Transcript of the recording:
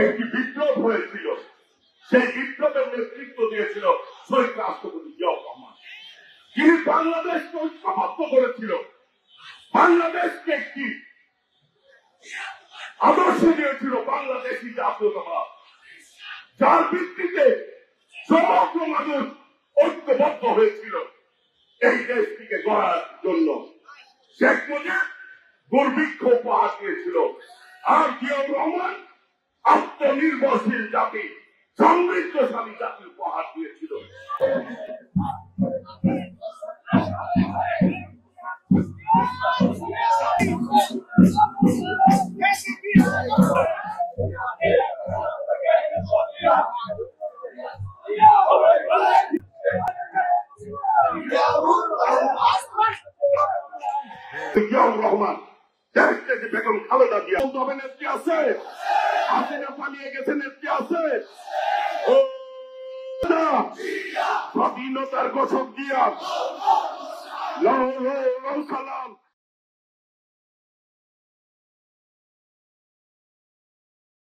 একটি বিপ্লব হয়েছিল, সেই বিপ্লবের নেতৃত্ব দিয়েছিল শহীদ রাষ্ট্রপতি জিয়াউর রহমান। তিনি বাংলাদেশকে ঐক্যবদ্ধ করেছিল, বাংলাদেশকে একটি আদর্শ দিয়েছিল বাংলাদেশি জাতীয়তাবাদ, যার ভিত্তিতে সমগ্র মানুষ ঐক্যবদ্ধ হয়েছিল এই দেশটিকে গড়ার জন্য। শেখ মুজিব দুর্ভিক্ষ উপহার দিয়েছিল, আর জিয়াউর রহমান আত্মনির্ভরশীল জাতি, সমৃদ্ধশালী জাতি উপহার দিয়েছিল। জিয়াউর রহমান দেশ থেকে বেগম খালেদা জিয়া তবে নেত্রী আছে, হাসিনা পালিয়ে গেছে, নেত্রী আছে। ও স্বাধীনতার ঘোষক জিয়া, লৌ লৌ লৌ সালাম।